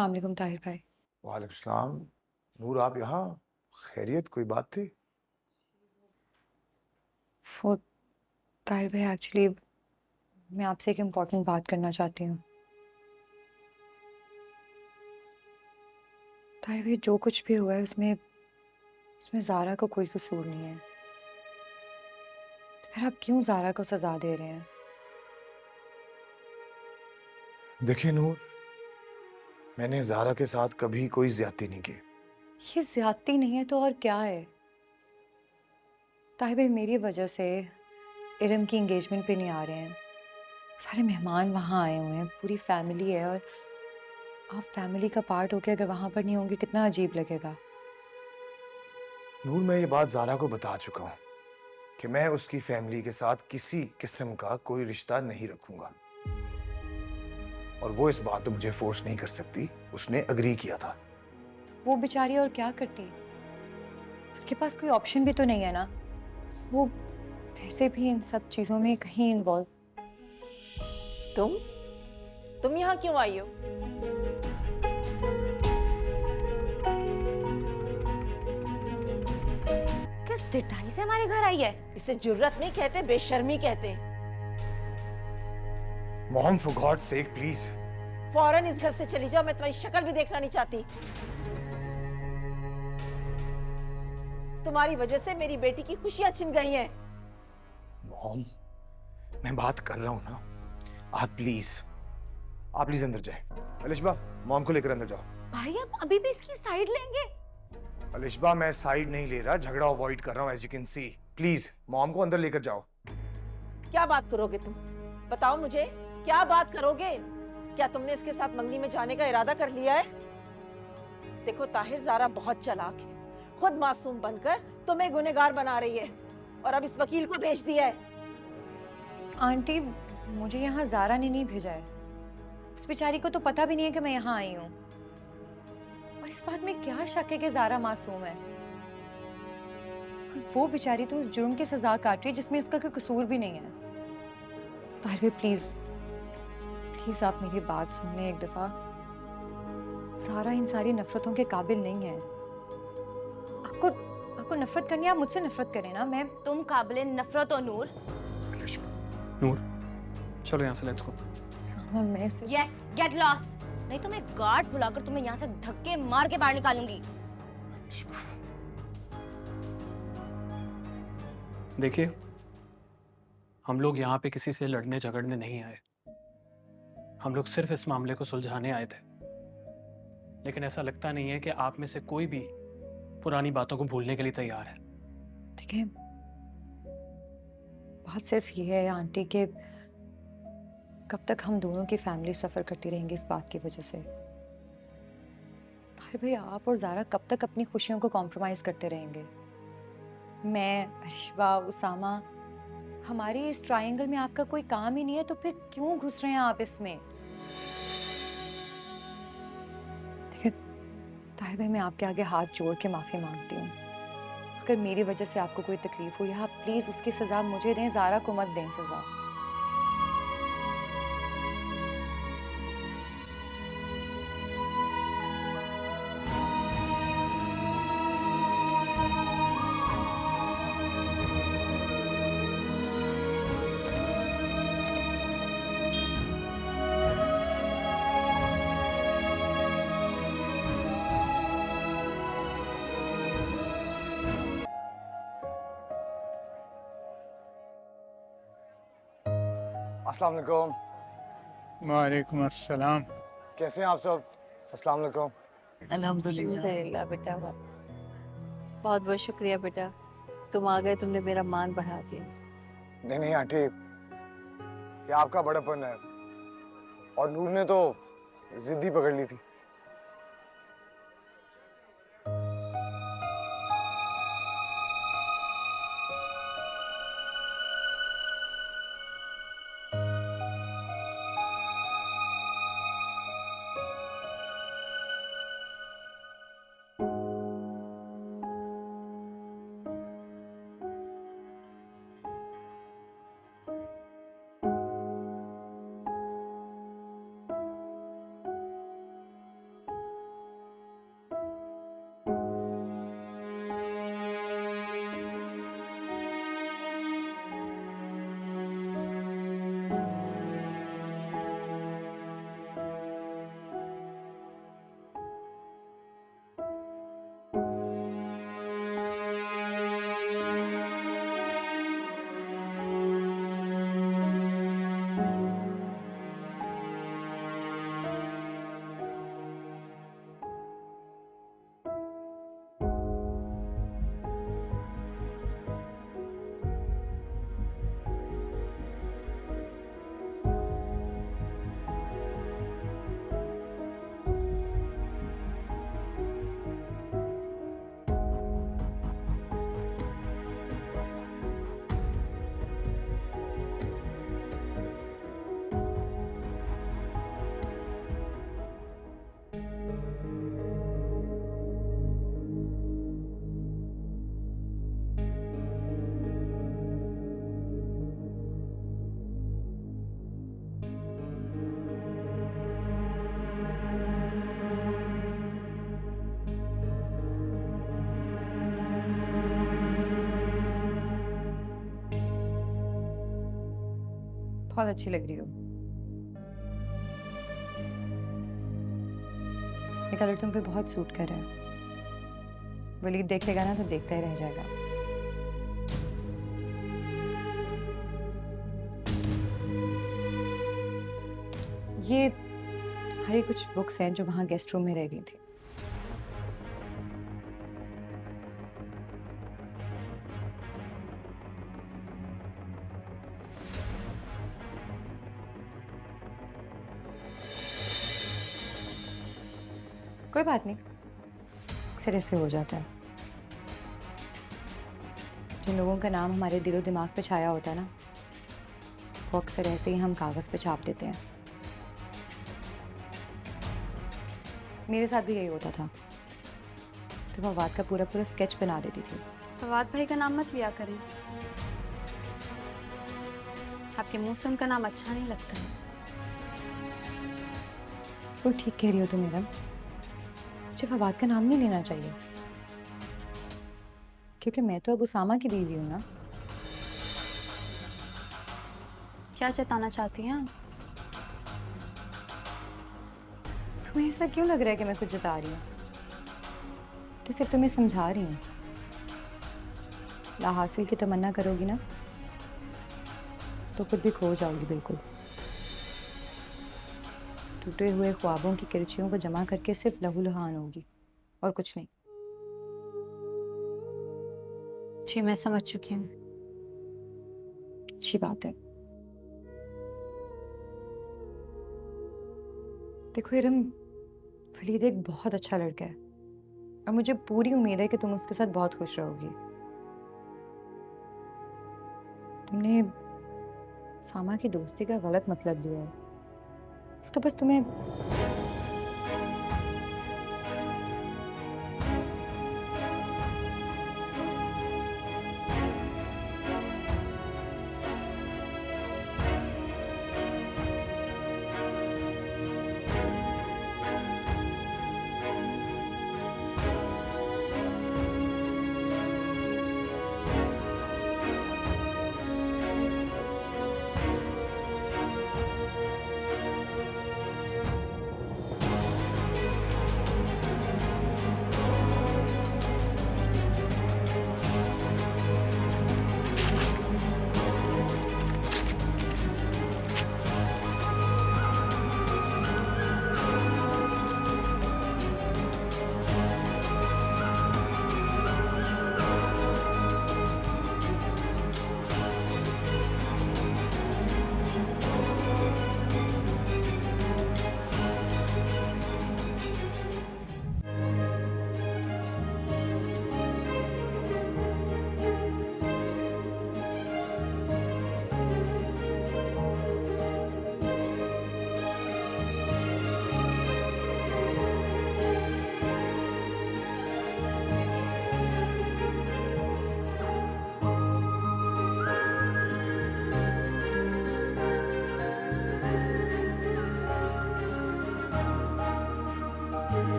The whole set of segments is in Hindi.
अस्सलाम वालेकुम ताहिर भाई। वालेकुम सलाम। नूर, आप यहाँ? खैरियत, कोई बात थी? वो ताहिर भाई एक्चुअली मैं आपसे एक इम्पोर्टेंट बात करना चाहती हूँ। ताहिर भाई जो कुछ भी हुआ है उसमें उसमें ज़ारा का कोई कसूर नहीं है। तो फिर आप क्यों ज़ारा को सज़ा दे रहे हैं? देखिए नूर, मैंने ज़ारा के साथ कभी कोई ज्यादती नहीं की। ये ज़्यादती नहीं है तो और क्या है? ताहिर भाई मेरी वजह से इरम की एंगेजमेंट पे नहीं आ रहे हैं। सारे मेहमान वहाँ आए हुए हैं, पूरी फैमिली है और आप फैमिली का पार्ट होके अगर वहाँ पर नहीं होंगे कितना अजीब लगेगा। नूर, मैं ये बात ज़ारा को बता चुका हूँ कि मैं उसकी फैमिली के साथ किसी किस्म का कोई रिश्ता नहीं रखूंगा, और वो इस बात पे मुझे फोर्स नहीं कर सकती। उसने अग्री किया था। वो बेचारी और क्या करती? उसके पास कोई ऑप्शन भी तो नहीं है ना। वो वैसे भी इन सब चीज़ों में कहीं इन्वॉल्व। तुम तुम यहाँ क्यों आई हो? किस ढिठाई से हमारे घर आई है? इसे जुर्रत नहीं कहते, बेशर्मी कहते हैं। Mom, for god's sake please. फौरन इस घर से चली जाओ, मैं तुम्हारी शक्ल भी देखना नहीं चाहती। तुम्हारी वजह से मेरी बेटी की खुशियां छिन गई हैं। मॉम, मैं बात कर रहा हूँ ना। आप प्लीज अंदर जाए। अलिशबा, मॉम को लेकर अंदर जाओ। भाई आप अभी भी इसकी साइड लेंगे? अलिशबा, मैं साइड नहीं ले रहा, झगड़ा अवॉइड कर रहा हूँ, as you can see. Please mom को अंदर लेकर जाओ। क्या बात करोगे तुम? बताओ मुझे, क्या बात करोगे? क्या तुमने इसके साथ मंगनी में जाने का इरादा कर लिया है? देखो ताहिर, ज़ारा बहुत चालाक है। खुद मासूम बनकर तुम्हें गुनहगार बना रही है और अब इस वकील को भेज दिया है। आंटी, मुझे यहाँ ज़ारा ने नहीं भेजा है। उस बेचारी को तो पता भी नहीं है कि मैं यहाँ आई हूँ। और इस बात में क्या शक है कि ज़ारा मासूम है? और वो बेचारी तो उस जुर्म की सजा काट रही है जिसमें उसका कोई कसूर भी नहीं है। ताहिर भाई प्लीज प्लीज आप मेरी बात सुन लें एक दफा। ज़ारा इन सारी नफरतों के काबिल नहीं है। आपको आपको नफरत करनी है, आप मुझसे नफरत करें ना। मैं तुम काबिले नफरत हो नूर। नूर, चलो यहाँ से, लेट्स गो। सामा, मैं सिर्फ यस, गेट लॉस्ट। नहीं तो मैं गार्ड बुलाकर तुम्हें यहाँ से धक्के मार के बाहर निकालूंगी। देखिए, हम लोग यहाँ पे किसी से लड़ने झगड़ने नहीं आए। हम लोग सिर्फ इस मामले को सुलझाने आए थे। लेकिन ऐसा लगता नहीं है कि आप में से कोई भी पुरानी बातों को भूलने के लिए तैयार है। देखिए, बात सिर्फ ये है आंटी के कब तक हम दोनों की फैमिली सफर करती रहेंगी इस बात की वजह से। ताहिर भाई, आप और ज़ारा कब तक अपनी खुशियों को कॉम्प्रोमाइज करते रहेंगे? मैं, अलिशबा, उसामा, हमारे इस ट्रायंगल में आपका कोई काम ही नहीं है तो फिर क्यों घुस रहे हैं आप इसमें? देखिए ताहिर भाई, मैं आपके आगे हाथ जोड़ के माफी मांगती हूँ। अगर मेरी वजह से आपको कोई तकलीफ हुई, आप प्लीज उसकी सजा मुझे दें, ज़ारा को मत दें सजा। अस्सलाम वालेकुम। वालेकुम अस्सलाम। कैसे हैं आप सब? अस्सलाम वालेकुम। अल्हम्दुलिल्लाह बेटा, बहुत बहुत शुक्रिया बेटा, तुम आ गए, तुमने मेरा मान बढ़ा दिया। नहीं नहीं आंटी, ये आपका बड़ापन है, और नूर ने तो जिद ही पकड़ ली थी। बहुत अच्छी लग रही हो। ये कलर तुम पे बहुत सूट कर रहा है। वलीद देखेगा ना तो देखता ही रह जाएगा। ये हमारी कुछ बुक्स हैं जो वहाँ गेस्ट रूम में रह गई थी। कोई बात नहीं, अक्सर ऐसे हो जाता है। जिन लोगों का नाम हमारे दिलो दिमाग पे छाया होता है ना, वो अक्सर ऐसे ही हम कागज पे छाप देते हैं। मेरे साथ भी यही होता था। तो फवाद का पूरा पूरा स्केच बना देती थी। फवाद भाई का नाम मत लिया करें, आपके मुंह से उनका नाम अच्छा नहीं लगता है। तो ठीक कह रही हो तुम मैडम, मुझे फवाद का नाम नहीं लेना चाहिए, क्योंकि मैं तो अब उसामा की बीवी हूँ ना। क्या जताना चाहती हैं आप? तुम्हें ऐसा क्यों लग रहा है कि मैं कुछ जता रही हूँ? तो सिर्फ तुम्हें समझा रही हूँ। ला हासिल की तमन्ना करोगी ना तो खुद भी खो जाओगी बिल्कुल। टूटे हुए ख्वाबों की किरचियों को जमा करके सिर्फ लहूलुहान होगी और कुछ नहीं। जी मैं समझ चुकी हूँ। अच्छी बात है। देखो इरम, वलीद एक बहुत अच्छा लड़का है और मुझे पूरी उम्मीद है कि तुम उसके साथ बहुत खुश रहोगी। तुमने सामा की दोस्ती का गलत मतलब लिया है। तो बस तुम्हें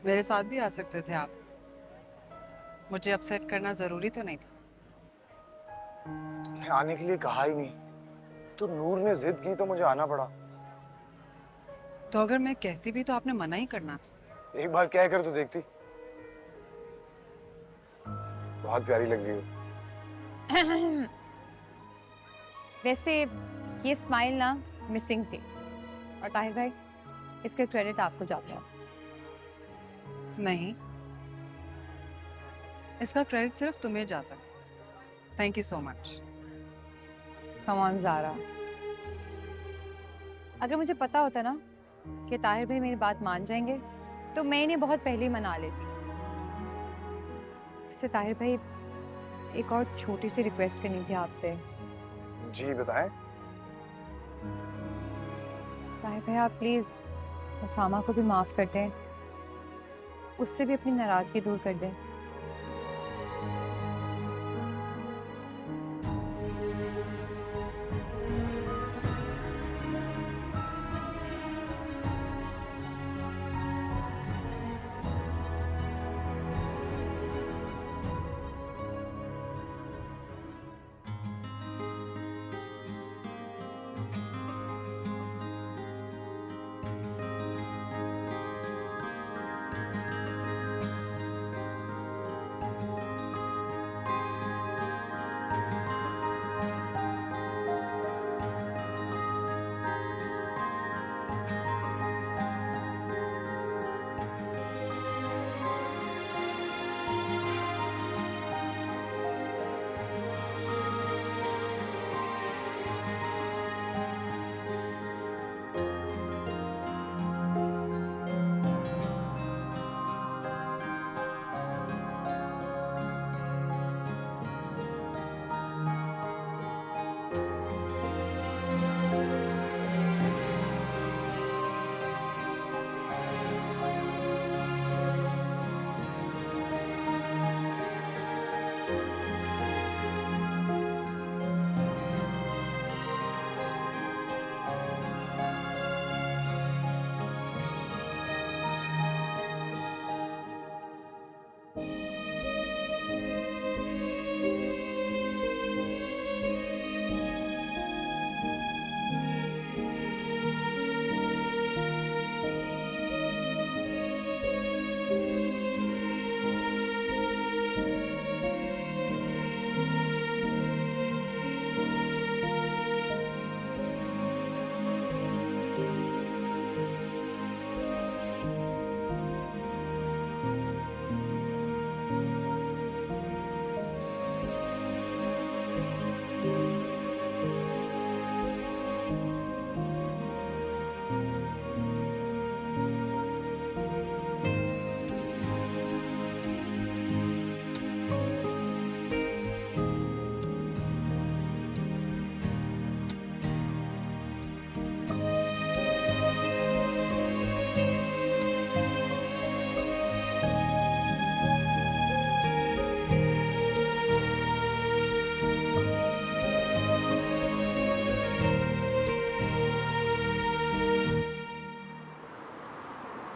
मेरे साथ भी आ सकते थे आप। मुझे अपसेट करना जरूरी तो नहीं था। तुमने आने के लिए कहा ही नहीं, तो नूर ने जिद की तो मुझे आना पड़ा। तो अगर मैं कहती भी तो आपने मना ही करना था। एक बार क्या कर तो देखती। बहुत प्यारी लग रही हो। वैसे ये स्माइल ना मिसिंग थी, और ताहिर भाई इसका क्रेडिट आपको जाता है। नहीं, इसका क्रेडिट सिर्फ तुम्हें जाता है। Thank you so much. Come on Zara, अगर मुझे पता होता ना कि ताहिर भाई मेरी बात मान जाएंगे तो मैं इन्हें बहुत पहले ही मना लेती। इससे ताहिर भाई एक और छोटी सी रिक्वेस्ट करनी थी आपसे। जी बताएं। ताहिर भाई आप प्लीज़ उसामा को भी माफ़ कर दें, उससे भी अपनी नाराज़गी दूर कर दें।